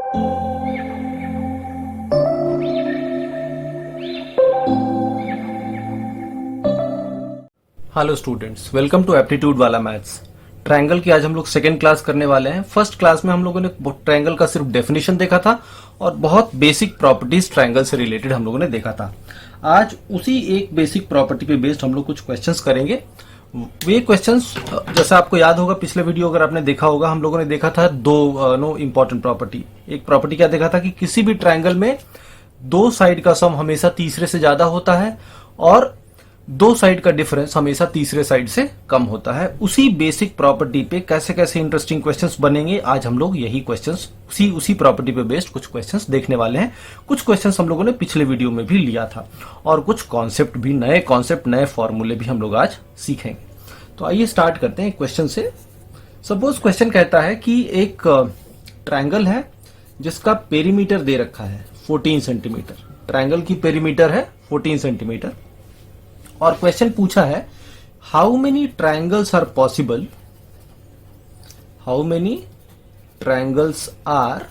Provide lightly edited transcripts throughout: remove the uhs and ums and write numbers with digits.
Hello students, welcome to aptitude वाला maths. Triangle की आज हम लोग सेकेंड क्लास करने वाले हैं। फर्स्ट क्लास में हम लोगों ने ट्रायंगल का सिर्फ डेफिनेशन देखा था और बहुत बेसिक प्रॉपर्टीज ट्रायंगल से रिलेटेड हम लोगों ने देखा था। आज उसी एक बेसिक प्रॉपर्टी पे बेस्ड हम लोग कुछ क्वेश्चंस करेंगे। वे क्वेश्चंस जैसा आपको याद होगा, पिछले वीडियो अगर आपने देखा होगा, हम लोगों ने देखा था दो इंपॉर्टेंट प्रॉपर्टी। एक प्रॉपर्टी क्या देखा था कि किसी भी ट्रायंगल में दो साइड का सम हमेशा तीसरे से ज्यादा होता है और दो साइड का डिफरेंस हमेशा तीसरे साइड से कम होता है। उसी बेसिक प्रॉपर्टी पे कैसे कैसे इंटरेस्टिंग क्वेश्चंस बनेंगे, आज हम लोग यही क्वेश्चंस उसी प्रॉपर्टी पे बेस्ड कुछ क्वेश्चंस देखने वाले हैं। कुछ क्वेश्चंस हम लोगों ने पिछले वीडियो में भी लिया था और कुछ कॉन्सेप्ट भी, नए फॉर्मूले भी हम लोग आज सीखेंगे। तो आइए स्टार्ट करते हैं क्वेश्चन से। सपोज क्वेश्चन कहता है कि एक ट्रायंगल है जिसका पेरीमीटर दे रखा है 14 सेंटीमीटर। ट्रायंगल की पेरीमीटर है 14 सेंटीमीटर और क्वेश्चन पूछा है how many triangles are possible, how many triangles are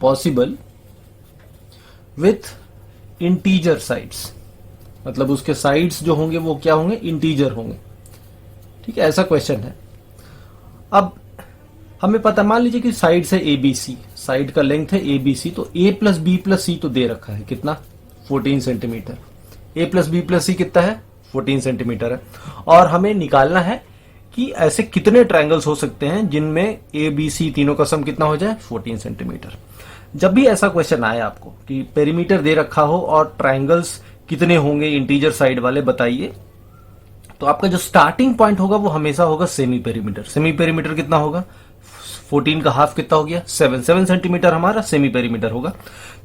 possible with integer sides. मतलब उसके साइड्स जो होंगे वो क्या होंगे, इंटीजर होंगे। ठीक है, ऐसा क्वेश्चन है। अब हमें पता, मान लीजिए कि साइड है एबीसी, साइड का लेंथ है एबीसी, तो ए प्लस बी प्लस सी तो दे रखा है कितना, 14 सेंटीमीटर। ए प्लस बी प्लस सी कितना है, 14 सेंटीमीटर है। और हमें निकालना है कि ऐसे कितने ट्रायंगल्स हो सकते हैं जिनमें ए बी सी तीनों का सम कितना हो जाए, 14 सेंटीमीटर। जब भी ऐसा क्वेश्चन आए आपको कि पेरीमीटर दे रखा हो और ट्रायंगल्स कितने होंगे इंटीजर साइड वाले बताइए, तो आपका जो स्टार्टिंग पॉइंट होगा वो हमेशा होगा सेमी पेरीमीटर। सेमी पेरीमीटर कितना होगा, 14 का हाफ कितना हो गया, 7 सेंटीमीटर हमारा सेमी पेरीमीटर होगा।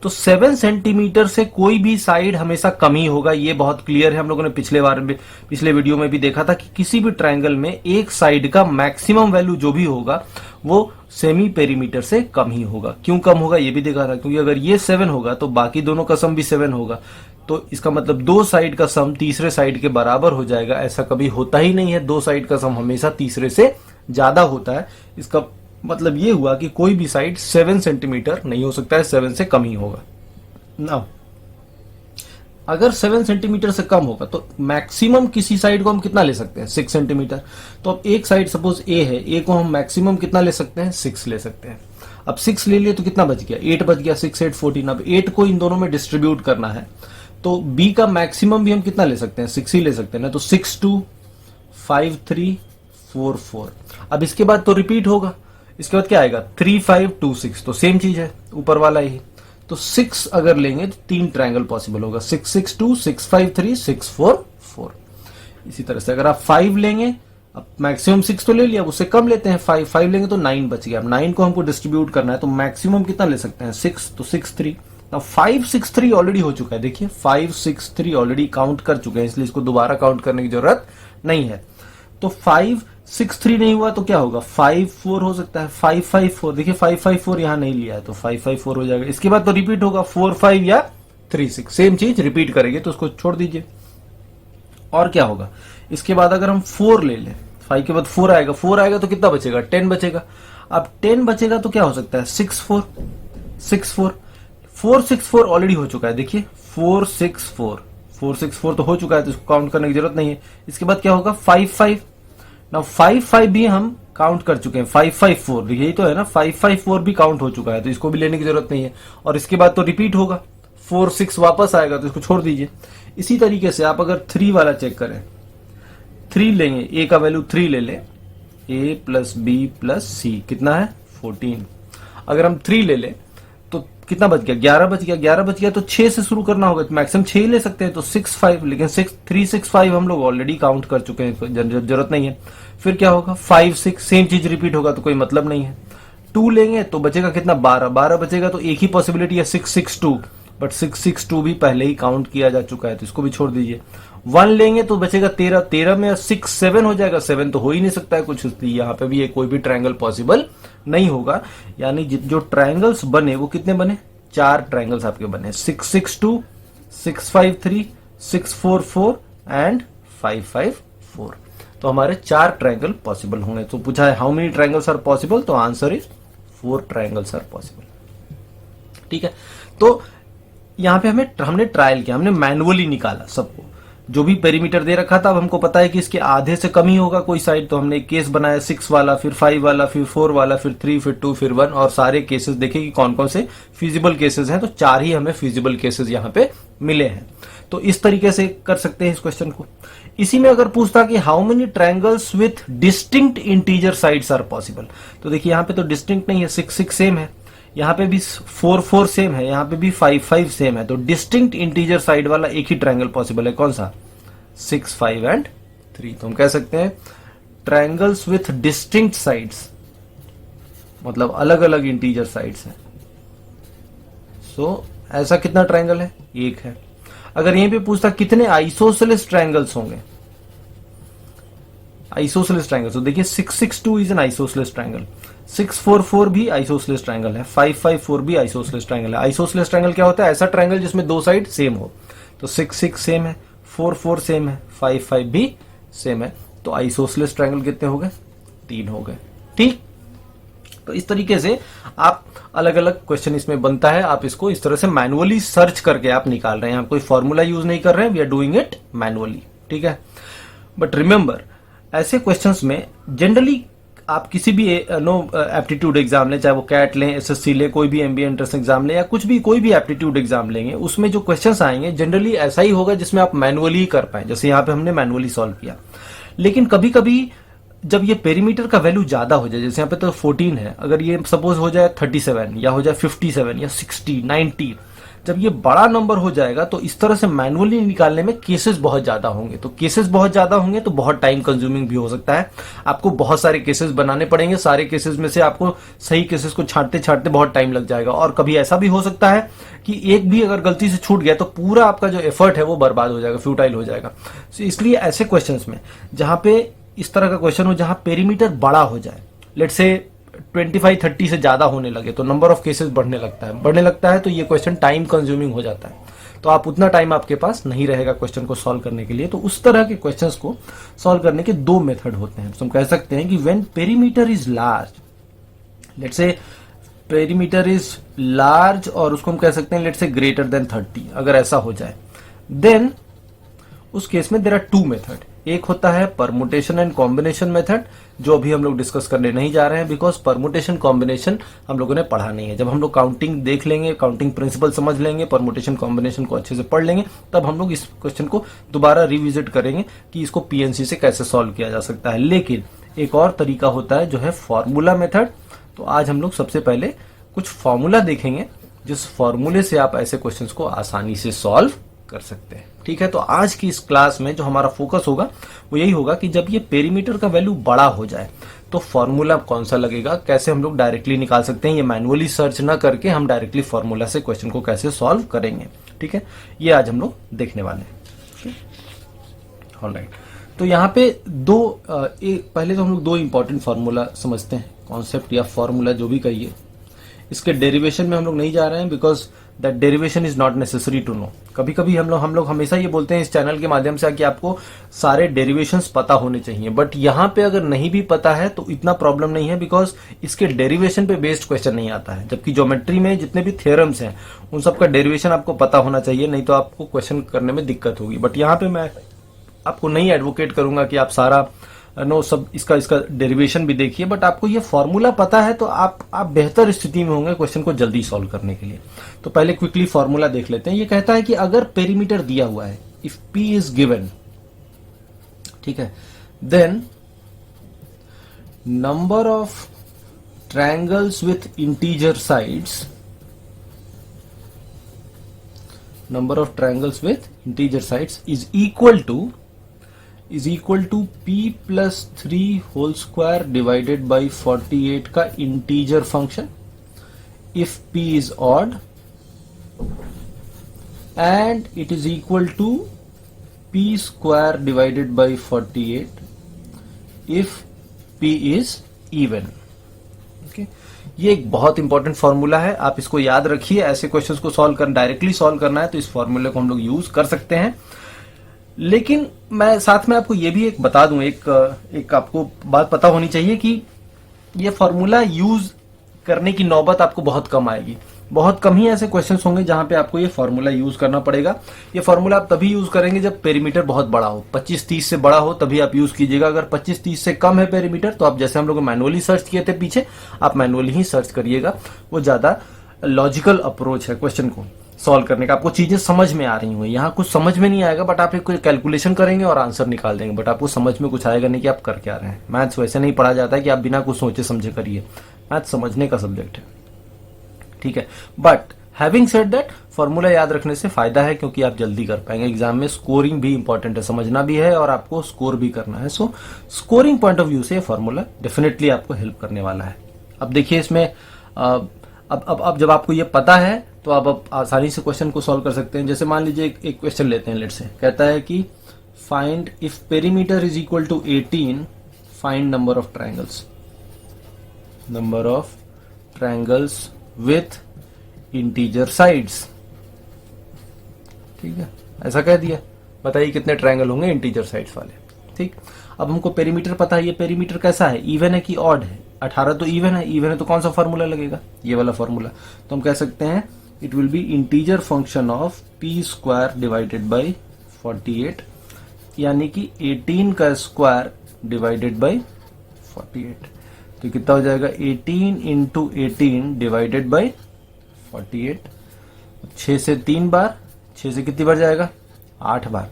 तो 7 सेंटीमीटर से कोई भी साइड हमेशा कम ही होगा। ये बहुत क्लियर है, हम लोगों ने पिछले वीडियो में भी देखा था कि किसी भी ट्रायंगल में एक साइड का मैक्सिमम वैल्यू जो भी होगा वो सेमी पेरीमीटर से कम ही होगा। क्यों कम होगा ये भी देखा था, क्योंकि अगर ये 7 होगा तो बाकी दोनों का सम भी 7 होगा। तो इसका मतलब दो साइड का सम तीसरे साइड के बराबर हो जाएगा। ऐसा कभी होता ही नहीं है, दो साइड का सम हमेशा तीसरे से ज्यादा होता है। इसका मतलब ये हुआ कि कोई भी साइड 7 सेंटीमीटर नहीं हो सकता है, 7 से कम ही होगा ना। अगर 7 सेंटीमीटर से कम होगा तो मैक्सिमम किसी साइड को हम कितना ले सकते हैं, 6 सेंटीमीटर। तो अब एक साइड सपोज ए है, ए को हम मैक्सिमम कितना ले सकते हैं, 6 ले सकते हैं। अब 6 ले लिए तो कितना बच गया, 8 बच गया, 6 8 14। अब 8 को इन दोनों में डिस्ट्रीब्यूट करना है तो बी का मैक्सिमम भी हम कितना ले सकते हैं, 6 ही ले सकते हैं ना। तो 6 2 5 3 4 4। अब इसके बाद तो रिपीट होगा, इसके बाद क्या आएगा, 3 5 2 6। तो सेम चीज है ऊपर वाला ही। तो 6 अगर लेंगे तो 3 ट्रायंगल पॉसिबल होगा, 6 6 2 6 5 3 6 4 4। इसी तरह से अगर आप 5 लेंगे, अब मैक्सिमम 6 तो ले लिया, उससे कम लेते हैं, 5 लेंगे तो 9 बच गया। अब 9 को हमको डिस्ट्रीब्यूट करना है तो मैक्सिमम कितना ले सकते हैं, 6। तो 6 3। अब 5 6 3 ऑलरेडी हो चुका है, देखिए 5 6 3 ऑलरेडी काउंट कर चुके हैं, इसलिए इसको दोबारा काउंट करने की जरूरत नहीं है। तो 5 6 3 नहीं हुआ तो क्या होगा, 5 4 हो सकता है, 5 5 4। देखिए 5 5 4 यहां नहीं लिया है तो 5 5 4 हो जाएगा। इसके बाद तो रिपीट होगा 4 5 या 3 6, सेम चीज रिपीट करेंगे तो उसको छोड़ दीजिए। और क्या होगा, इसके बाद अगर हम 4 ले लें, 5 के बाद 4 आएगा, 4 आएगा तो कितना बचेगा, 10 बचेगा। अब 10 बचेगा तो क्या हो सकता है, 6 4 6 4। 4 6 4 ऑलरेडी हो चुका है, देखिए 4 6 4 4 6 4 तो हो चुका है, तो इसको काउंट करने की जरूरत नहीं है। इसके बाद क्या होगा, 5 5। ना 5 5 भी हम काउंट कर चुके हैं, 5 5 4 यही तो है ना, 5 5 4 भी काउंट हो चुका है, तो इसको भी लेने की जरूरत नहीं है। और इसके बाद तो रिपीट होगा, 4 6 वापस आएगा तो इसको छोड़ दीजिए। इसी तरीके से आप अगर 3 वाला चेक करें, 3 लेंगे, ए का वैल्यू 3 ले लें, ए प्लस बी प्लस सी कितना है, 14। अगर हम 3 ले लें तो कितना बच गया, 11 बच गया। 11 बच गया तो 6 से शुरू करना होगा, मैक्सिमम 6 ही ले सकते हैं, तो 6 5। लेकिन 3 6 5 हम लोग ऑलरेडी काउंट कर चुके हैं, जरूरत नहीं है। फिर क्या होगा, 5 6, सेम चीज रिपीट होगा तो कोई मतलब नहीं है। 2 लेंगे तो बचेगा कितना, 12। 12 बचेगा तो एक ही पॉसिबिलिटी है 6 6 2, बट 6 6 2 भी पहले ही काउंट किया जा चुका है तो इसको भी छोड़ दीजिए। 1 लेंगे तो बचेगा 13। 13 में 6 7 हो जाएगा, 7 तो हो ही नहीं सकता है कुछ, इसलिए यहाँ पे भी कोई भी ट्रायंगल पॉसिबल नहीं होगा। यानी जो ट्रायंगल्स बने वो कितने बने, 4 ट्रायंगल्स आपके बने, 6 6 2 6 5 3 6 4 4 एंड 5 5 4। तो हमारे 4 ट्रायंगल पॉसिबल होंगे। तो पूछा है how many triangles are possible, तो answer is 4 triangles are possible. ठीक है, तो यहाँ पे हमने ट्रायल किया, हमने मैनुअली निकाला सबको, जो भी पेरीमीटर दे रखा था। अब हमको पता है कि इसके आधे से कम ही होगा कोई साइड, तो हमने एक केस बनाया 6 वाला, फिर 5 वाला, फिर 4 वाला, फिर 3, फिर 2, फिर 1, और सारे केसेस देखे कि कौन कौन से फिजिबल केसेस हैं। तो 4 ही हमें फिजिबल केसेस यहाँ पे मिले हैं। तो इस तरीके से कर सकते हैं इस क्वेश्चन को। इसी में अगर पूछता कि how many triangles with distinct integer sides are possible, तो देखिए यहाँ पे तो डिस्टिंक्ट नहीं है, 6 6 सेम है, यहाँ पे भी 4 4 सेम है, यहाँ पे भी 5 5 सेम है। तो डिस्टिंक्ट इंटीजर साइड वाला एक ही ट्रायंगल पॉसिबल है, कौन सा? 6 5 एंड 3। तो हम कह सकते हैं ट्रायंगल्स विथ डिस्टिंक्ट साइड्स, मतलब अलग अलग इंटीजर साइड्स हैं। सो ऐसा कितना ट्रायंगल है? एक है। अगर यहीं पे पूछता कितने आइसोसेलेस ट्रायंगल्स होंगे, आइसोसेलेस ट्रायंगल, तो देखिए 662 इज एन आइसोसेलेस ट्रायंगल, 644 भी आइसोसेलेस ट्रायंगल है, 554 भी आइसोसेलेस ट्रायंगल है। आइसोसेलेस ट्रायंगल क्या होता है? ऐसा ट्रायंगल जिसमें दो साइड सेम हो। तो 6 6 सेम है, 4 4 सेम है, 5 5 भी सेम है। तो आइसोसेलेस ट्रायंगल कितने हो गए? 3 हो गए। ठीक, तो इस तरीके से आप अलग अलग क्वेश्चन इसमें बनता है। आप इसको इस तरह से मैनुअली सर्च करके आप निकाल रहे हैं, आप कोई फॉर्मूला यूज नहीं कर रहे हैं, we are doing it manually. ठीक है, बट रिमेंबर ऐसे क्वेश्चंस में जनरली आप किसी भी एप्टीट्यूड एग्जाम लें, चाहे वो कैट लें, एसएससी लें, कोई भी एमबीए एंट्रेंस एग्जाम लें, या कुछ भी कोई भी एप्टीट्यूड एग्जाम लेंगे, उसमें जो क्वेश्चंस आएंगे जनरली ऐसा ही होगा जिसमें आप मैनुअली कर पाए, जैसे यहाँ पे हमने मैनुअली सॉल्व किया। लेकिन कभी कभी जब ये पेरीमीटर का वैल्यू ज्यादा हो जाए, जैसे यहाँ पे तो 14 है, अगर ये सपोज हो जाए 37 या हो जाए 57 या 60 90, जब ये बड़ा नंबर हो जाएगा तो इस तरह से मैनुअली निकालने में केसेस बहुत ज्यादा होंगे। तो केसेस बहुत ज्यादा होंगे तो बहुत टाइम कंज्यूमिंग भी हो सकता है, आपको बहुत सारे केसेस बनाने पड़ेंगे, सारे केसेस में से आपको सही केसेस को छांटते छांटते बहुत टाइम लग जाएगा। और कभी ऐसा भी हो सकता है कि एक भी अगर गलती से छूट गया तो पूरा आपका जो एफर्ट है वो बर्बाद हो जाएगा, फ्यूटाइल हो जाएगा। इसलिए ऐसे क्वेश्चन में जहां पे इस तरह का क्वेश्चन हो जहां पेरीमीटर बड़ा हो जाए, लेट से 25 30 से ज्यादा होने लगे, तो नंबर ऑफ केसेस बढ़ने लगता है तो ये क्वेश्चन टाइम कंज्यूमिंग हो जाता है। तो आप उतना टाइम आपके पास नहीं रहेगा क्वेश्चन को सॉल्व करने के लिए। तो उस तरह के क्वेश्चंस को सॉल्व करने के दो मेथड होते हैं। तो हम कह सकते हैं कि when perimeter is large, let's say perimeter is large, और उसको हम कह सकते हैं लेट्स से ग्रेटर देन 30, अगर ऐसा हो जाए, देन उस केस में देयर आर टू मेथड। एक होता है परमुटेशन एंड कॉम्बिनेशन मेथड, जो अभी हम लोग डिस्कस करने नहीं जा रहे हैं, बिकॉज परमुटेशन कॉम्बिनेशन हम लोगों ने पढ़ा नहीं है। जब हम लोग काउंटिंग देख लेंगे, काउंटिंग प्रिंसिपल समझ लेंगे, परमुटेशन कॉम्बिनेशन को अच्छे से पढ़ लेंगे, तब हम लोग इस क्वेश्चन को दोबारा रिविजिट करेंगे कि इसको पीएनसी से कैसे सॉल्व किया जा सकता है। लेकिन एक और तरीका होता है जो है फॉर्मूला मेथड। तो आज हम लोग सबसे पहले कुछ फॉर्मूला देखेंगे, जिस फॉर्मूले से आप ऐसे क्वेश्चंस को आसानी से सॉल्व कर सकते हैं। ठीक है, तो आज की इस क्लास में जो हमारा फोकस होगा वो यही होगा कि जब ये पेरीमीटर का वैल्यू बड़ा हो जाए तो फॉर्मूला कौन सा लगेगा, कैसे हम लोग डायरेक्टली निकाल सकते हैं, ये मैनुअली सर्च ना करके हम डायरेक्टली फॉर्मूला से क्वेश्चन को कैसे सॉल्व करेंगे। ठीक है, ये आज हम लोग देखने वाले हैं। ऑलराइट, तो यहाँ पे पहले तो हम लोग दो इंपॉर्टेंट फॉर्मूला समझते हैं, कॉन्सेप्ट या फॉर्मूला जो भी कहिए। इसके डेरिवेशन में हम लोग नहीं जा रहे हैं, because that derivation is not necessary to know. कभी कभी हम लोग हमेशा ये बोलते हैं इस चैनल के माध्यम से कि आपको सारे डेरिवेशंस पता होने चाहिए, बट यहाँ पे अगर नहीं भी पता है तो इतना प्रॉब्लम नहीं है, बिकॉज इसके डेरिवेशन पे बेस्ड क्वेश्चन नहीं आता है। जबकि ज्योमेट्री में जितने भी थ्योरम्स हैं उन सबका डेरिवेशन आपको पता होना चाहिए, नहीं तो आपको क्वेश्चन करने में दिक्कत होगी। बट यहाँ पे मैं आपको नहीं एडवोकेट करूंगा कि आप सारा सब इसका डेरिवेशन भी देखिए, बट आपको ये फॉर्मूला पता है तो आप बेहतर स्थिति में होंगे क्वेश्चन को जल्दी सॉल्व करने के लिए। तो पहले क्विकली फॉर्मूला देख लेते हैं। ये कहता है कि अगर पेरीमीटर दिया हुआ है, इफ P इज गिवन, ठीक है, then number of triangles with integer sides, number of triangles with integer sides is equal to p plus 3 whole square divided by 48 का integer function if p is odd, and it is equal to p square divided by 48 if p is even. Okay? ये एक बहुत important formula है, आप इसको याद रखिए। ऐसे क्वेश्चंस को डायरेक्टली सॉल्व करना है तो इस फॉर्मूले को हम लोग यूज कर सकते हैं। लेकिन मैं साथ में आपको ये भी एक बता दूं, एक आपको बात पता होनी चाहिए कि ये फॉर्मूला यूज करने की नौबत आपको बहुत कम आएगी। बहुत कम ही ऐसे क्वेश्चंस होंगे जहां पे आपको ये फॉर्मूला यूज करना पड़ेगा। ये फॉर्मूला आप तभी यूज करेंगे जब पेरीमीटर बहुत बड़ा हो, 25-30 से बड़ा हो तभी आप यूज कीजिएगा। अगर 25-30 से कम है पेरीमीटर तो आप जैसे हम लोग मैनुअली सर्च किए थे पीछे, आप मैनुअली ही सर्च करिएगा। वो ज्यादा लॉजिकल अप्रोच है क्वेश्चन को सॉल्व करने का। आपको चीजें समझ में आ रही हुई, यहाँ कुछ समझ में नहीं आएगा बट आप एक कोई कैलकुलेशन करेंगे और आंसर निकाल देंगे, बट आपको समझ में कुछ आएगा नहीं कि आप कर क्या रहे हैं। मैथ्स वैसे नहीं पढ़ा जाता है कि आप बिना कुछ सोचे समझे करिए। मैथ्स समझने का सब्जेक्ट है, ठीक है। But having said that, formula याद रखने से फायदा है क्योंकि आप जल्दी कर पाएंगे। एग्जाम में स्कोरिंग भी इंपॉर्टेंट है, समझना भी है और आपको स्कोर भी करना है। सो स्कोरिंग पॉइंट ऑफ व्यू से फॉर्मूला डेफिनेटली आपको हेल्प करने वाला है। अब देखिए इसमें अब जब आपको ये पता है तो आप आसानी से क्वेश्चन को सॉल्व कर सकते हैं। जैसे मान लीजिए एक क्वेश्चन लेते हैं, लेट्स से कहता है कि find if perimeter is equal to 18 find number of triangles with integer sides. ठीक है, ऐसा कह दिया, बताइए कितने ट्रायंगल होंगे इंटीजर साइड्स वाले। ठीक, अब हमको पेरीमीटर पता है। ये पेरीमीटर कैसा है, इवन है कि ऑड है? 18 तो इवन है, इवन है तो कौन सा फॉर्मूला लगेगा, ये वाला फॉर्मूला। तो हम कह सकते हैं it will be integer function of P square divided by 48, यानी कि 18 का स्क्वायर डिवाइडेड बाई 48। तो कितना हो जाएगा, 18 इंटू 18 डिवाइडेड बाई 48। 6 से 3 बार, 6 से कितनी बार जाएगा, 8 बार।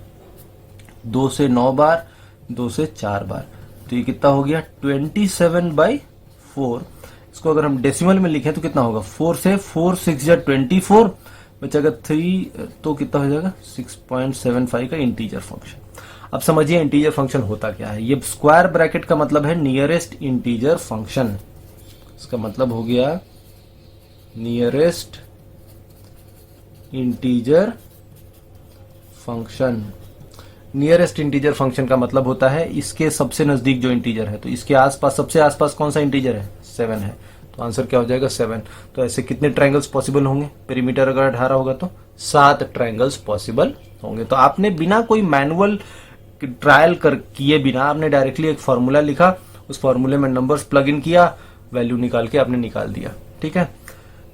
2 से 9 बार, 2 से 4 बार। तो ये कितना हो गया, 27/4। इसको अगर हम डेसिमल में लिखें तो कितना होगा, 4 से 4 6 या 24 बचेगा 3, तो कितना हो जाएगा 6.75 का इंटीजर फंक्शन। अब समझिए इंटीजर फंक्शन होता क्या है। ये स्क्वायर ब्रैकेट का मतलब है नियरेस्ट इंटीजर फंक्शन। इसका मतलब हो गया nearest integer function. Nearest integer function का मतलब होता है इसके सबसे नजदीक जो इंटीजर है, तो इसके आसपास, सबसे आसपास कौन सा इंटीजर है, 7 है। तो आंसर क्या हो जाएगा, 7। तो ऐसे कितने ट्रायंगल्स पॉसिबल होंगे, पेरीमीटर अगर 18 होगा तो 7 ट्रायंगल्स पॉसिबल होंगे। तो आपने बिना कोई मैनुअल ट्रायल कर किए बिना आपने डायरेक्टली एक फॉर्मूला लिखा, उस फॉर्मूले में नंबर्स प्लग इन किया, वैल्यू निकाल के आपने निकाल दिया। ठीक है,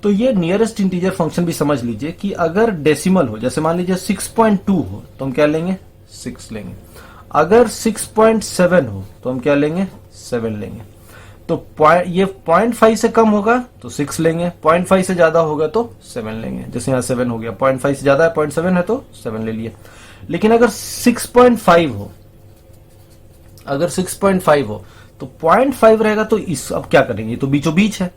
तो ये नियरेस्ट इंटीजर फंक्शन भी समझ लीजिए कि अगर डेसिमल हो, जैसे मान लीजिए 6.2 हो तो हम क्या लेंगे, 6 लेंगे। अगर 6.7 हो तो हम क्या लेंगे, 7 लेंगे। तो ये 0.5 से कम होगा तो 6 लेंगे, 0.5 से ज्यादा होगा तो 7 लेंगे। जैसे यहाँ 7 हो गया, 0.5 से ज्यादा है, 0.7 है तो 7 ले लिए। लेकिन अगर 6.5 हो, अगर 6.5 हो तो 0.5 रहेगा तो इस, अब क्या करेंगे, तो बीचों बीच है,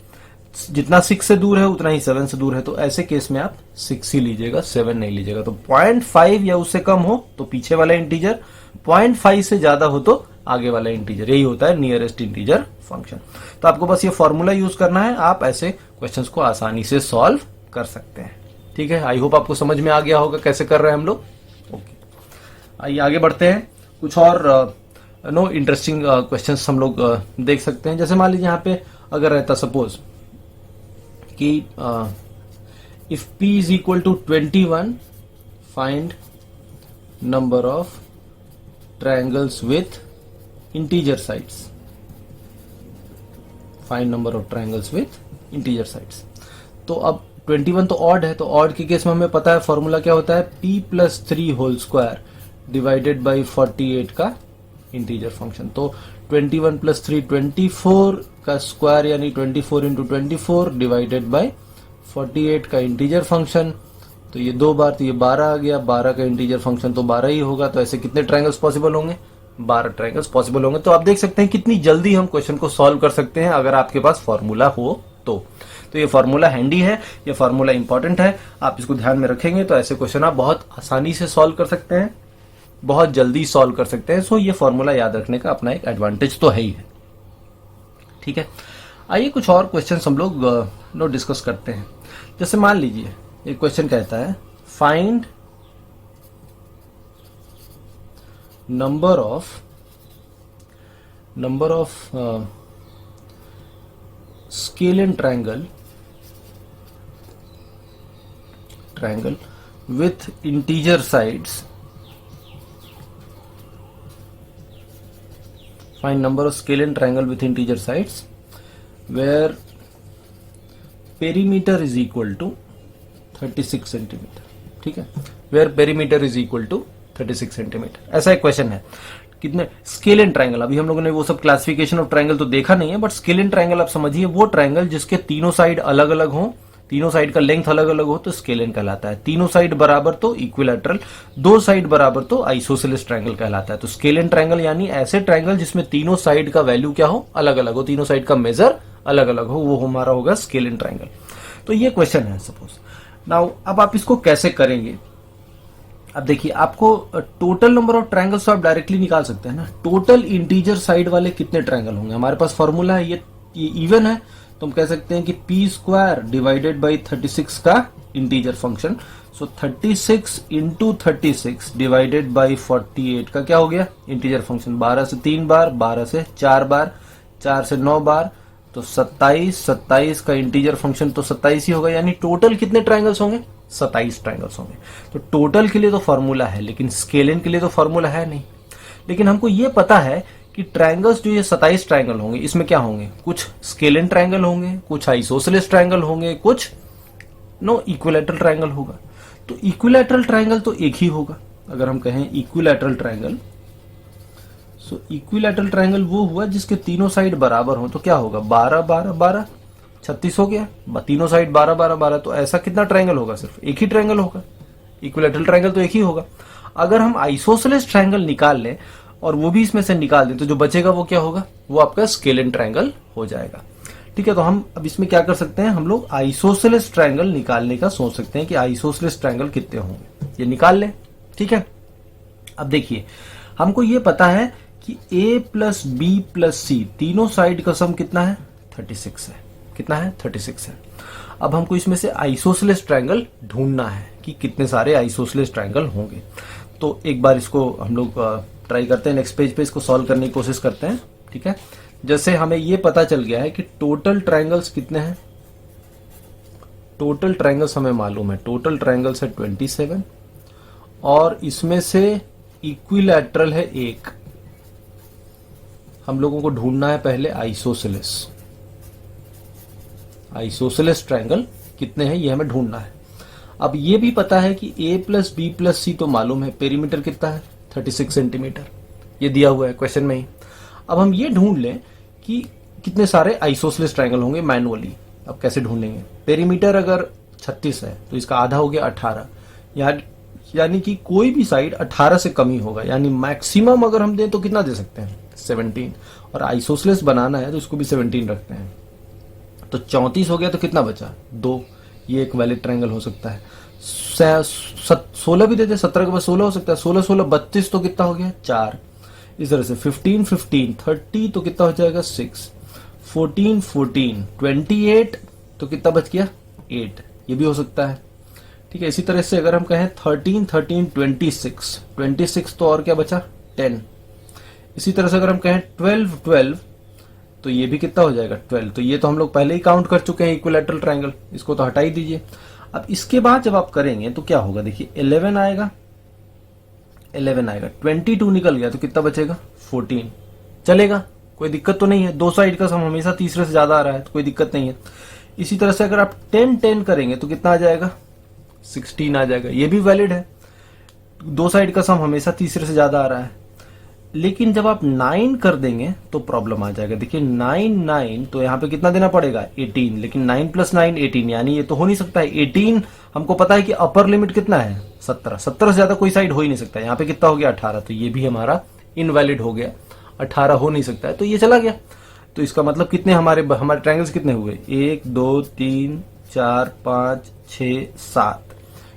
जितना 6 से दूर है उतना ही 7 से दूर है। तो ऐसे केस में आप 6 ही लीजिएगा, 7 नहीं लीजिएगा। तो 0.5 या उससे कम हो तो पीछे वाला इंटीजर, 0.5 से ज्यादा हो तो आगे वाला इंटीजर। यही होता है नियरेस्ट इंटीजर फंक्शन। तो आपको बस ये फॉर्मूला यूज करना है, आप ऐसे क्वेश्चंस को आसानी से सॉल्व कर सकते हैं। ठीक है, आई होप आपको समझ में आ गया होगा कैसे कर रहे हैं हम लोग। ओके, आइए आगे बढ़ते हैं। कुछ और इंटरेस्टिंग क्वेश्चंस हम लोग देख सकते हैं। जैसे मान लीजिए यहाँ पे अगर रहता सपोज कि if p is equal to 21 find number of triangles with integer sides, find number of triangles with integer sides. तो अब 21 तो ऑड है, तो ऑड के केस में हमें पता है फॉर्मूला क्या होता है, p+3 whole square divided by 48 का इंटीजर फंक्शन। तो 21 + 3 24 का स्क्वायर, यानी 24 इंटू 24 डिवाइडेड बाई 48 का इंटीजर फंक्शन। तो ये 2 बार, तो ये 12 आ गया, 12 का इंटीजर फंक्शन तो 12 ही होगा। तो ऐसे कितने ट्रायंगल्स पॉसिबल होंगे, 12 ट्रायंगल्स पॉसिबल होंगे। तो आप देख सकते हैं कितनी जल्दी हम क्वेश्चन को सॉल्व कर सकते हैं अगर आपके पास फॉर्मूला हो तो। ये फॉर्मूला हैंडी है, ये फॉर्मूला इंपॉर्टेंट है, आप इसको ध्यान में रखेंगे तो ऐसे क्वेश्चन आप बहुत आसानी से सॉल्व कर सकते हैं, बहुत जल्दी सॉल्व कर सकते हैं। सो ये फॉर्मूला याद रखने का अपना एक एडवांटेज तो है ही है। ठीक है, आइए कुछ और क्वेश्चंस हम लोग डिस्कस करते हैं। जैसे मान लीजिए एक क्वेश्चन कहता है find number of scalene triangle with integer sides, find number of scalene triangle with integer sides where perimeter is equal to 36 centimetre, ठीक है, where perimeter is equal to 36 centimetre. ऐसा एक क्वेश्चन है। कितने स्केल इन ट्रायंगल, अभी हम लोगों ने वो सब क्लासिफिकेशन ऑफ ट्रायंगल तो देखा नहीं है, बट स्केल इन ट्रायंगल आप समझिए वो ट्रायंगल जिसके तीनों साइड अलग अलग हो, तीनों साइड का लेंथ अलग अलग हो तो स्केल इन कहलाता है। तीनों साइड बराबर तो इक्विलैटरल, दो साइड बराबर तो आइसोसेलेस ट्रायंगल कहलाता है। तो स्केल इन ट्रायंगल यानी ऐसे ट्रायंगल जिसमें तीनों साइड का वैल्यू क्या हो, अलग अलग हो, तीनों साइड का मेजर अलग अलग हो, वो हमारा होगा स्केल इन ट्रायंगल। तो ये क्वेश्चन है सपोज। नाउ अब आप इसको कैसे करेंगे, अब देखिए आपको टोटल नंबर ऑफ ट्रायंगल्स तो आप डायरेक्टली निकाल सकते हैं ना। टोटल इंटीजर साइड वाले कितने ट्रायंगल होंगे, हमारे पास फॉर्मूला है, ये इवन है तो हम कह सकते हैं कि पी स्क्वायर डिवाइडेड बाई 36 का integer function. So 36 into 36 divided by 48 का क्या हो गया इंटीजर फंक्शन। 12 से 3 बार, 12 से 4 बार, 4 से 9 बार, तो 27, 27 का इंटीजर फंक्शन तो 27 ही होगा। यानी टोटल कितने ट्रायंगल्स होंगे, 27 ट्रायंगल्स होंगे। तो टोटल के लिए तो फॉर्मूला है, लेकिन स्केलिन के लिए तो फॉर्मूला है नहीं। लेकिन हमको ये पता है कि ट्रायंगल्स जो ये 27 ट्रायंगल होंगे, इसमें क्या होंगे, कुछ स्केलिन ट्रायंगल होंगे, कुछ आइसोसेलेस ट्रायंगल होंगे, कुछ नो इक्विलैटरल ट्रायंगल होगा। तो इक्विलैटरल ट्रायंगल तो एक ही होगा। अगर हम कहें इक्विलैटरल ट्रायंगल, सो इक्विलैटरल ट्रायंगल वो हुआ जिसके तीनों साइड बराबर हो। तो क्या होगा, 12 12 12 36 हो गया, तीनों साइड 12 12 12। तो ऐसा कितना ट्रायंगल होगा, सिर्फ एक ही ट्रायंगल होगा। इक्विलैटरल ट्रायंगल तो एक ही होगा। अगर हम आइसोसेलेस ट्रायंगल निकाल लें और वो भी इसमें से निकाल दें तो जो बचेगा वो क्या होगा, वो आपका स्केलिन ट्रायंगल हो जाएगा। ठीक है, तो हम अब इसमें क्या कर सकते हैं, हम लोग आइसोसेलेस ट्रायंगल निकालने का सोच सकते हैं कि आइसोसेलेस ट्रायंगल कितने होंगे, ये निकाल लें। ठीक है, अब देखिए हमको ये पता है कि a प्लस बी प्लस सी तीनों साइड का सम कितना है, 36 है। कितना है, 36 है। अब हमको इसमें से आइसोसेलेस ट्रायंगल ढूंढना है कि कितने सारे आइसोसेलेस ट्रायंगल होंगे। तो एक बार इसको हम लोग ट्राई करते हैं, नेक्स्ट पेज पे इसको सॉल्व करने की कोशिश करते हैं। ठीक है, जैसे हमें ये पता चल गया है कि टोटल ट्रायंगल्स कितने हैं, टोटल ट्रायंगल्स हमें मालूम है, टोटल ट्रायंगल्स है 27 और इसमें से इक्विलैटरल है एक। हम लोगों को ढूंढना है पहले आइसोसेलेस, आइसोसेलेस ट्रायंगल कितने हैं ये हमें ढूंढना है। अब ये भी पता है कि a प्लस बी प्लस सी तो मालूम है, पेरीमीटर कितना है 36 सेंटीमीटर, ये दिया हुआ है क्वेश्चन में ही। अब हम ये ढूंढ लें कि कितने सारे आइसोसेलेस ट्रायंगल होंगे मैनुअली। अब कैसे ढूंढेंगे, पेरीमीटर अगर 36 है तो इसका आधा हो गया 18, यानी कि कोई भी साइड 18 से कम ही होगा। यानी मैक्सिमम अगर हम दें तो कितना दे सकते हैं, 17, और आइसोसेलेस बनाना है तो इसको भी 17 रखते हैं। तो 34 हो गया तो कितना बचा, 2, ये एक वैलिड ट्रायंगल हो सकता है। 16 भी देते, 17 के बाद 16 हो सकता है, 16 16 32 तो कितना हो गया 4। इस तरह से 15 15 30 तो कितना हो जाएगा 6, 14 14 28 तो कितना बच गया 8, ये भी हो सकता है। ठीक है, इसी तरह से अगर हम कहें 13 13 26 26 तो और क्या बचा 10। इसी तरह से अगर हम कहें 12 12 तो ये भी कितना हो जाएगा 12। तो ये तो हम लोग पहले ही काउंट कर चुके हैं इक्विलैटरल ट्रायंगल, इसको तो हटा ही दीजिए। अब इसके बाद जब आप करेंगे तो क्या होगा, देखिए 11 आएगा, 11 आएगा, 22 निकल गया तो कितना बचेगा 14। चलेगा, कोई दिक्कत तो नहीं है, दो साइड का सम हमेशा तीसरे से ज्यादा आ रहा है तो कोई दिक्कत नहीं है। इसी तरह से अगर आप 10 10 करेंगे तो कितना आ जाएगा 16 आ जाएगा, ये भी वैलिड है, दो साइड का सम हमेशा तीसरे से ज्यादा आ रहा है। लेकिन जब आप 9 कर देंगे तो प्रॉब्लम आ जाएगा। देखिए 9 9 तो यहाँ पे कितना देना पड़ेगा 18, लेकिन 9 + 9 18, यानी ये तो हो नहीं सकता है। 18 हमको पता है कि अपर लिमिट कितना है 17, 17 से ज्यादा कोई साइड हो ही नहीं सकता। यहाँ पे कितना हो गया 18, तो ये भी हमारा इनवैलिड हो गया, 18 हो नहीं सकता है, तो ये चला गया। तो इसका मतलब कितने हमारे ट्रायंगल्स कितने हुए, 1 2 3 4 5 6 7,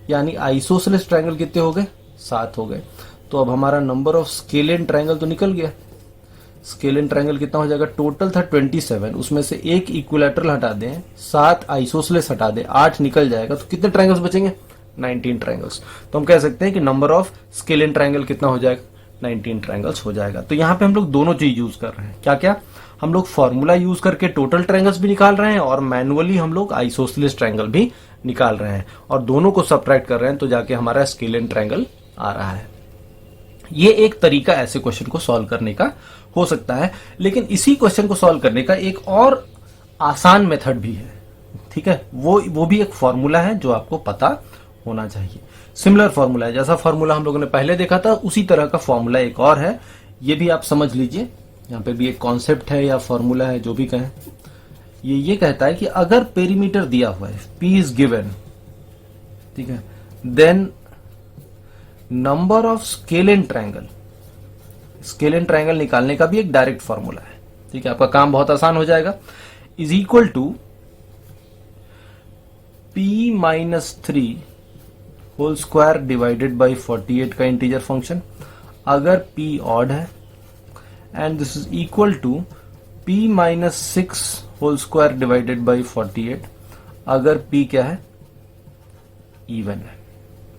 यानी आइसोसेलेस ट्रायंगल कितने हो गए 7 हो गए। तो अब हमारा नंबर ऑफ स्केलिन ट्रायंगल तो निकल गया। स्केलिन ट्रायंगल कितना हो जाएगा, टोटल था 27, उसमें से एक इक्विलैटरल हटा दें, 7 आइसोसेलेस हटा दें, 8 निकल जाएगा, तो कितने ट्रायंगल्स बचेंगे 19 ट्रायंगल्स। तो हम कह सकते हैं कि नंबर ऑफ स्केलिन ट्रायंगल कितना हो जाएगा 19 ट्रायंगल्स हो जाएगा। तो यहाँ पे हम लोग दोनों चीज यूज कर रहे हैं, क्या क्या, हम लोग फॉर्मूला यूज करके टोटल ट्रायंगल्स भी निकाल रहे हैं और मैनुअली हम लोग आइसोसेलेस ट्रायंगल भी निकाल रहे हैं, और दोनों को सब्ट्रैक्ट कर रहे हैं तो जाके हमारा स्केलिन ट्रायंगल आ रहा है। ये एक तरीका ऐसे क्वेश्चन को सॉल्व करने का हो सकता है। लेकिन इसी क्वेश्चन को सॉल्व करने का एक और आसान मेथड भी है। ठीक है, वो भी एक फॉर्मूला है जो आपको पता होना चाहिए। सिमिलर फॉर्मूला है, जैसा फॉर्मूला हम लोगों ने पहले देखा था उसी तरह का फॉर्मूला एक और है, ये भी आप समझ लीजिए। यहाँ पे भी एक कॉन्सेप्ट है या फॉर्मूला है, जो भी कहें। ये कहता है कि अगर पेरीमीटर दिया हुआ है, P इज गिवन, ठीक है, then number of scalene triangle, scalene triangle निकालने का भी एक डायरेक्ट फॉर्मूला है, ठीक है, आपका काम बहुत आसान हो जाएगा, is equal to P-3 whole square divided by 48 का इंटीजर फंक्शन, अगर P ऑड है, and this is equal to P-6 whole square divided by 48 अगर P क्या है, इवन है।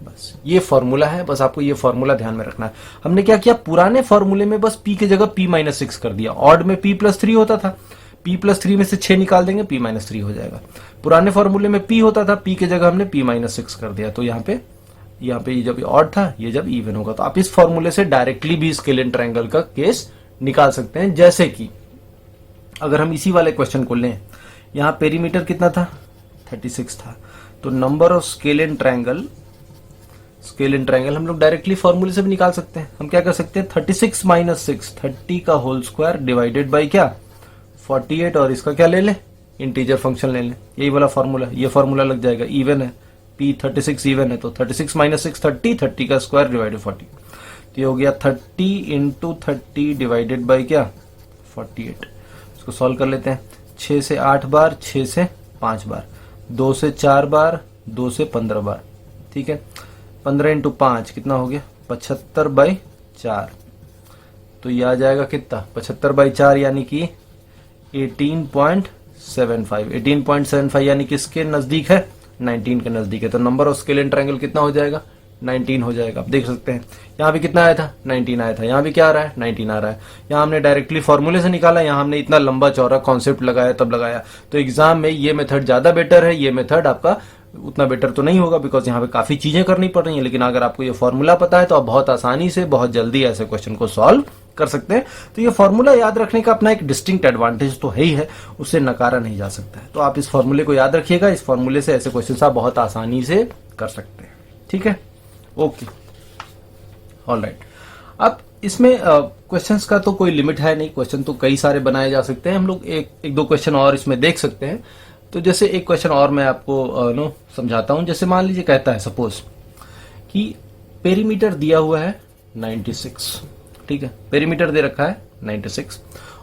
बस ये फॉर्मूला है, बस आपको ये फॉर्मूला ध्यान में रखना है। हमने क्या किया, पुराने फॉर्मूले में बस P की जगह P-6 कर दिया, ऑड में P+3 होता था, P+3 में से 6 निकाल देंगे, P-3 हो जाएगा। पुराने फॉर्मूले में P होता था, P की जगह हमने P-6 कर दिया, तो यहाँ पे ये जब ऑड था, ये जब इवन होगा। तो आप इस फॉर्मूले से डायरेक्टली भी स्केल इन ट्रायंगल का केस निकाल सकते हैं। जैसे कि अगर हम इसी वाले क्वेश्चन को लें, यहाँ पेरीमीटर कितना था, 36 था, तो number of scalene triangle हम लोग डायरेक्टली फॉर्मूले से भी निकाल सकते हैं। हम क्या कर सकते हैं, 36 - 6, 30 का होल स्क्वायर डिवाइडेड बाई क्या, 48, और इसका क्या ले लें, इंटीजर फंक्शन ले लें, यही वाला फॉर्मूला, ये फॉर्मूला लग जाएगा। इवन है, P36 इवन है, तो 36 - 6 30, 30 का स्क्वायर डिवाइडेड 40, तो ये हो गया 30 × 30 डिवाइडेड बाई क्या, 48। इसको सॉल्व कर लेते हैं, 6 से 8 बार, 6 से 5 बार, 2 से 4 बार, 2 से 15 बार, ठीक है, 15 × 5 कितना हो गया, 75/4, तो ये आ जाएगा कितना, 75/4 यानी कि 18.75, 18.75 यानी किसके नजदीक है, 19 के नजदीक है। तो number of scalene triangle कितना हो जाएगा, 19 हो जाएगा। आप देख सकते हैं यहाँ भी कितना आया था, 19 आया था, यहाँ भी क्या आ रहा है, 19 आ रहा है। यहाँ हमने डायरेक्टली फॉर्मूले से निकाला, यहाँ हमने इतना लंबा चौड़ा कॉन्सेप्ट लगाया, तब लगाया। तो एग्जाम में ये मेथड ज्यादा बेटर है, ये मेथड आपका उतना बेटर तो नहीं होगा, बिकॉज यहाँ पे काफी चीजें करनी पड़ रही हैं। लेकिन अगर आपको ये फॉर्मूला पता है तो आप बहुत आसानी से, बहुत जल्दी ऐसे क्वेश्चन को सॉल्व कर सकते हैं। तो ये फॉर्मूला याद रखने का अपना एक डिस्टिंक्ट एडवांटेज तो है ही है, उससे नकारा नहीं जा सकता है। तो आप इस फॉर्मूले को याद रखिएगा, इस फॉर्मूले से ऐसे क्वेश्चन आप बहुत आसानी से कर सकते हैं, ठीक है, ओके, ऑलराइट। अब इसमें क्वेश्चंस का तो कोई लिमिट है नहीं, क्वेश्चन तो कई सारे बनाए जा सकते हैं। हम लोग एक दो क्वेश्चन और इसमें देख सकते हैं। तो जैसे एक क्वेश्चन और मैं आपको समझाता हूं। जैसे मान लीजिए कहता है सपोज कि पेरीमीटर दिया हुआ है 96, ठीक है, पेरीमीटर दे रखा है 96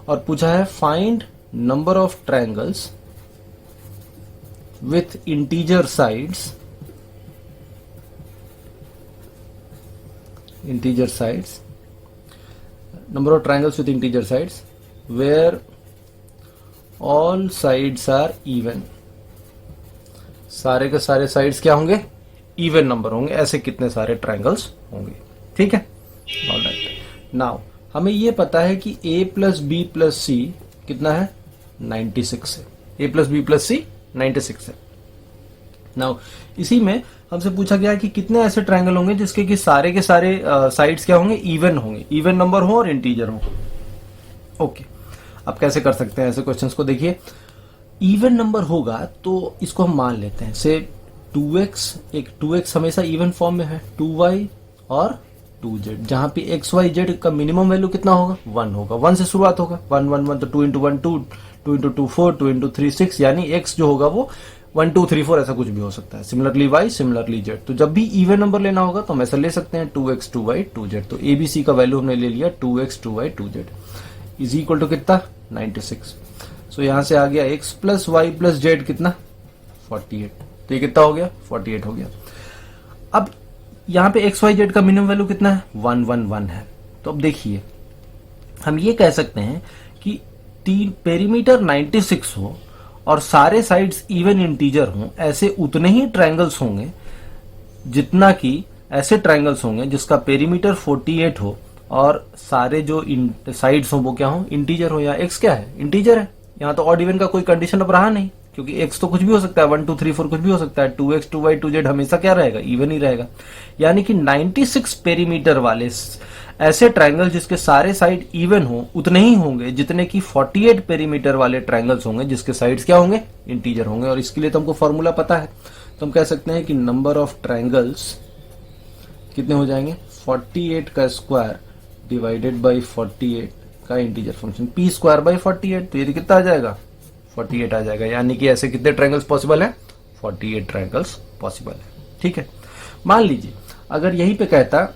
और पूछा है find number of triangles with integer sides, number of triangles with integer sides where all sides are even, सारे के सारे साइड्स क्या होंगे, इवन नंबर होंगे। ऐसे कितने सारे ट्रायंगल्स होंगे, ठीक है, ऑलराइट। नाउ हमें ये पता है कि a + b + c कितना है, 96 है, a + b + c 96 है। नाउ इसी में हमसे पूछा गया कि कितने ऐसे ट्रायंगल होंगे जिसके कि सारे के सारे साइड्स क्या होंगे, इवन होंगे, इवन नंबर हो और इंटीजर हो। ओके, अब कैसे कर सकते हैं ऐसे क्वेश्चंस को, देखिए इवन नंबर होगा तो इसको हम मान लेते हैं से 2x, एक 2x हमेशा इवन फॉर्म में है, 2y और 2z, जहां पे x y z का मिनिमम वैल्यू कितना होगा, 1 होगा, 1 से शुरुआत होगा, 1 1 1, तो 2 × 1 2, 2 × 2 4, 2 × 3 6, यानी x जो होगा वो 1 2 3 4 ऐसा कुछ भी हो सकता है। सिमिलरली y, सिमिलरली z, तो जब भी इवन नंबर लेना होगा तो हम ऐसा ले सकते हैं 2x 2y 2z। तो ABC का वैल्यू हमने ले लिया 2x 2y 2z is equal to कितना, 96। सो यहां से आ गया x + y + z कितना, 48। तो ये कितना हो गया, 48 हो गया। अब यहाँ पे x y z का मिनिमम वैल्यू कितना है, 1 1 1 है। तो अब देखिए हम ये कह सकते हैं कि पेरीमीटर 96 हो और सारे साइड्स इवन इंटीजर हों, ऐसे उतने ही ट्रायंगल्स होंगे जितना कि ऐसे ट्रायंगल्स होंगे जिसका पेरीमीटर 48 हो और सारे जो साइड्स हो वो क्या हो, इंटीजर हो। या x क्या है, इंटीजर है। यहाँ तो ऑड इवन का कोई कंडीशन अब रहा नहीं, क्योंकि x तो कुछ भी हो सकता है, 1 2 3 4 कुछ भी हो सकता है, 2x 2y 2z हमेशा क्या रहेगा, इवन ही रहेगा। यानी कि 96 पेरीमीटर वाले ऐसे ट्रायंगल जिसके सारे साइड इवन हो उतने ही होंगे जितने कि 48 पेरीमीटर वाले ट्रायंगल्स होंगे जिसके साइड्स क्या होंगे, इंटीजर होंगे। और इसके लिए तो हमको फॉर्मूला पता है, तो हम कह सकते हैं कि नंबर ऑफ ट्रायंगल्स कितने हो जाएंगे, 48 का स्क्वायर डिवाइडेड बाई 48 का integer function P square by 48, तो ये कितना आ जाएगा, 48 आ जाएगा। यानी कि ऐसे कितने ट्रायंगल्स पॉसिबल है, 48 ट्रायंगल्स पॉसिबल है। ठीक है, मान लीजिए अगर यहीं पे कहता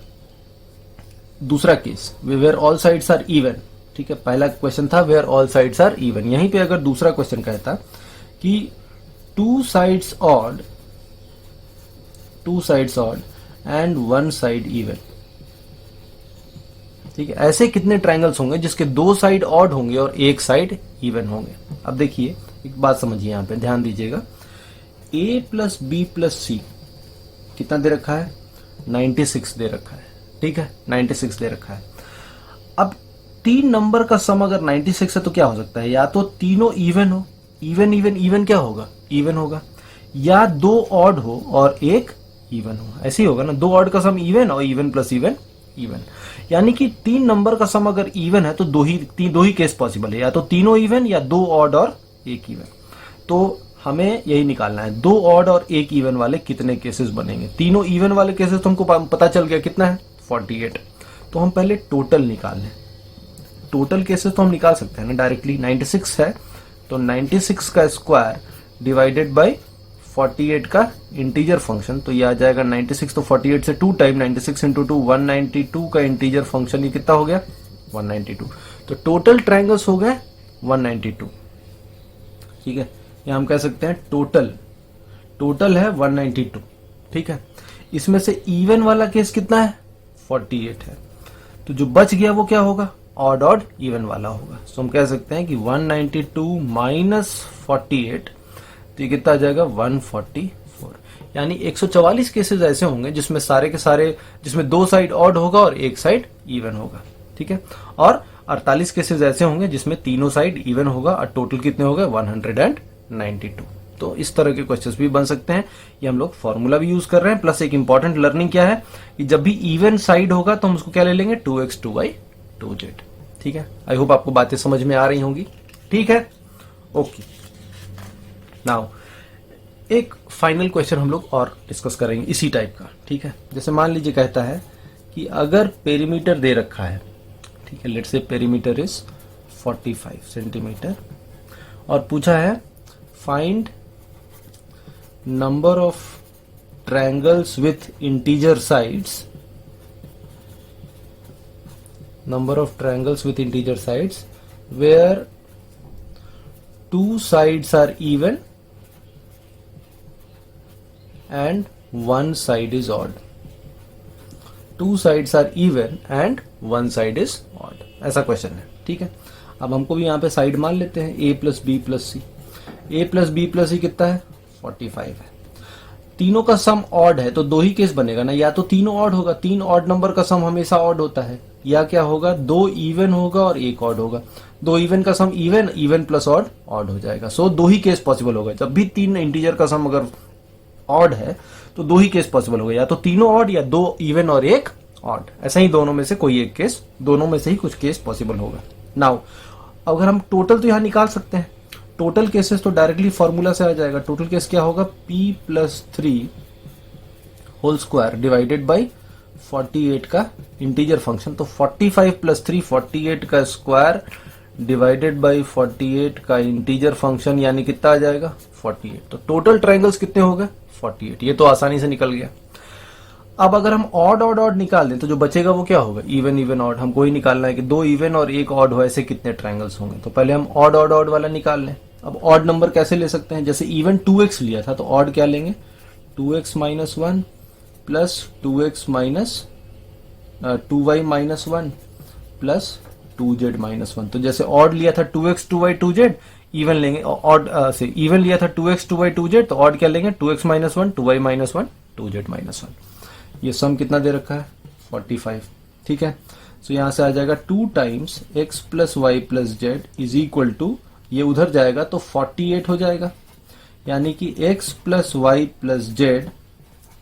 दूसरा case where all sides are even, ठीक है, पहला क्वेश्चन था where all sides are even, यहीं पे अगर दूसरा क्वेश्चन कहता कि two sides odd and one side even, ठीक है, ऐसे कितने ट्रायंगल्स होंगे जिसके दो साइड ऑड होंगे और एक साइड इवन होंगे। अब देखिए एक बात समझिए, यहां पे ध्यान दीजिएगा, a plus B plus C कितना दे रखा है, 96 दे रखा है, ठीक है, 96 दे रखा है। अब तीन नंबर का सम अगर 96 है तो क्या हो सकता है, या तो तीनों इवन हो, इवन इवन इवन क्या होगा, इवन होगा, या दो ऑड हो और एक इवन हो, ऐसे ही होगा ना, दो ऑड का सम इवन और इवन प्लस इवन इवन। यानी कि तीन नंबर का सम अगर इवन है तो दो ही केस पॉसिबल है, या तो तीनों इवन या दो ऑड और एक इवन। तो हमें यही निकालना है, दो ऑड और एक इवन वाले कितने केसेस बनेंगे। तीनों इवन वाले केसेस तो हमको पता चल गया कितना है, 48। तो हम पहले टोटल निकाल लें, टोटल केसेस तो हम निकाल सकते हैं ना डायरेक्टली, 96 है तो 96 का स्क्वायर डिवाइडेड बाई 48 का इंटीजर फंक्शन, तो ये आ जाएगा 96, तो 48 से 2 टाइम 96 इंटू 2 192 का इंटीजर फंक्शन, ये कितना हो गया 192। तो टोटल ट्रायंगल्स हो गए 192, ठीक है, ये हम कह सकते हैं टोटल है 192, ठीक है। इसमें से इवन वाला केस कितना है, 48 है, तो जो बच गया वो क्या होगा, ऑड इवन वाला होगा। तो हम कह सकते हैं कि 192 माइनस 48, तो ये कितना आ जाएगा 144। यानी 144 केसेस ऐसे होंगे जिसमें सारे के सारे, जिसमें दो साइड ऑड होगा और एक साइड इवन होगा, ठीक है, और 48 केसेस ऐसे होंगे जिसमें तीनों साइड इवन होगा, और टोटल कितने हो गए 192। तो इस तरह के क्वेश्चंस भी बन सकते हैं, ये हम लोग फॉर्मूला भी यूज कर रहे हैं। प्लस एक इंपॉर्टेंट लर्निंग क्या है कि जब भी इवन साइड होगा तो हम उसको क्या ले लेंगे, 2x 2y 2z, ठीक है। आई होप आपको बातें समझ में आ रही होंगी, ठीक है, ओके। नाउ एक फाइनल क्वेश्चन हम लोग और डिस्कस करेंगे इसी टाइप का, ठीक है। जैसे मान लीजिए कहता है कि अगर पेरीमीटर दे रखा है, ठीक है, let's say perimeter is 45 centimetre, और पूछा है find number of triangles with integer sides, number of triangles with integer sides where two sides are even and one side is odd, two sides are even and one side is odd, ऐसा question है, ठीक है। अब हमको भी यहाँ पे side मान लेते हैं, a plus B plus C, a plus B plus C कितना है 45 है। तीनों का सम ऑड है तो दो ही केस बनेगा ना, या तो तीनों ऑड होगा, तीन ऑड नंबर का सम हमेशा ऑड होता है, या क्या होगा दो इवन होगा और एक ऑड होगा, दो इवन का sum even, even plus odd odd हो जाएगा। सो दो ही केस पॉसिबल होगा, जब भी तीन इंटीजर का सम अगर ऑड है तो दो ही केस पॉसिबल होगा, या तो तीनों ऑड या दो इवन और एक ऑड, ऐसा ही दोनों में से कोई एक केस, दोनों में से ही कुछ केस पॉसिबल होगा। नाउ अगर हम टोटल तो यहां निकाल सकते हैं, टोटल केसेस तो डायरेक्टली फॉर्मूला से आ जाएगा। टोटल केस क्या होगा, p plus 3 whole square divided by 48 का इंटीजर फंक्शन, तो 45 प्लस 3 48 का स्क्वायर डिवाइडेड बाई 48 का इंटीजर फंक्शन, यानी कितना आ जाएगा 48। तो टोटल ट्रायंगल्स कितने हो गए 48, ये तो आसानी से निकल गया। अब अगर हम ऑड ऑड ऑड निकाल दें तो जो बचेगा वो क्या होगा, इवन इवन ऑड। हमको ही निकालना है कि दो इवन और एक ऑड हो, ऐसे कितने ट्रायंगल्स होंगे। तो पहले हम ऑड ऑड ऑड वाला निकाल लें। अब ऑड नंबर कैसे ले सकते हैं, जैसे इवन 2x लिया था तो ऑड क्या लेंगे, 2x minus 1 plus 2x minus 2y minus 1 plus 2z minus 1। तो जैसे ऑड लिया था 2x 2y 2z, इवन लेंगे, ऑड से इवन लिया था 2x 2y 2z, तो ऑड क्या लेंगे 2x minus 1 2y minus 1 2z minus 1। ये सम कितना दे रखा है 45, ठीक है। तो यहां से आ जाएगा 2 times x plus Y plus Z is equal to, ये उधर जाएगा तो 48 हो जाएगा। यानी कि x plus Y plus Z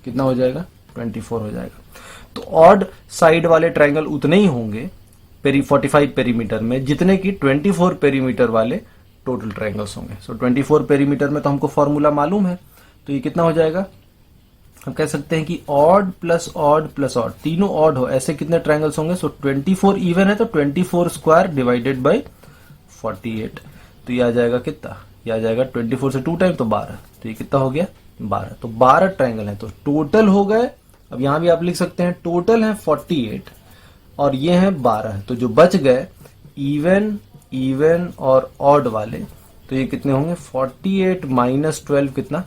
कितना हो जाएगा 24 हो जाएगा। तो ऑड साइड वाले ट्रायंगल उतने ही होंगे 45 पेरीमीटर में जितने की 24 पेरीमीटर वाले टोटल ट्रायंगल्स होंगे। सो 24 पेरीमीटर में तो हमको फॉर्मूला मालूम है, तो ये कितना हो जाएगा, हम कह सकते हैं कि odd plus odd plus odd, तीनों ऑड हो ऐसे कितने ट्रायंगल्स होंगे। सो 24 इवन है तो 24 स्क्वायर डिवाइडेड बाय 48, तो ये आ जाएगा कितना, ये आ जाएगा 24 से 2 टाइम तो 12, तो ये कितना हो गया 12। तो 12 ट्रायंगल है, तो टोटल हो गए, अब यहां भी आप लिख सकते हैं टोटल है 48 और ये है 12, तो जो बच गए इवन इवन और ऑड वाले, तो ये कितने होंगे 48 माइनस 12 कितना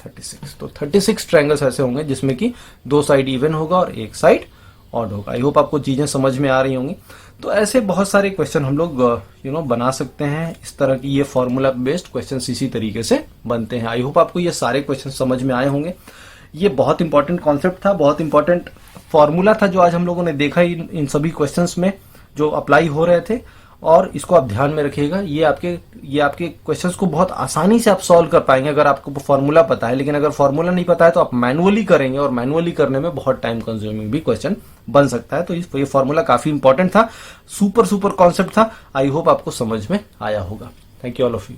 36। तो 36 ट्रायंगल्स ऐसे होंगे जिसमें कि 2 साइड इवन होगा और 1 साइड ऑड होगा। आई होप आपको चीजें समझ में आ रही होंगी। तो ऐसे बहुत सारे क्वेश्चन हम लोग बना सकते हैं। इस तरह की ये फॉर्मूला बेस्ड क्वेश्चन इसी तरीके से बनते हैं। आई होप आपको ये सारे क्वेश्चन समझ में आए होंगे। ये बहुत इंपॉर्टेंट कॉन्सेप्ट था, बहुत इंपॉर्टेंट फॉर्मूला था जो आज हम लोगों ने देखा इन सभी क्वेश्चंस में जो अप्लाई हो रहे थे, और इसको आप ध्यान में रखिएगा। ये आपके क्वेश्चंस को बहुत आसानी से आप सॉल्व कर पाएंगे अगर आपको फॉर्मूला पता है। लेकिन अगर फॉर्मूला नहीं पता है तो आप मैनुअली करेंगे और मैनुअली करने में बहुत टाइम कंज्यूमिंग भी क्वेश्चन बन सकता है। तो ये फॉर्मूला काफी इंपॉर्टेंट था, सुपर कॉन्सेप्ट था। आई होप आपको समझ में आया होगा। Thank you all of you.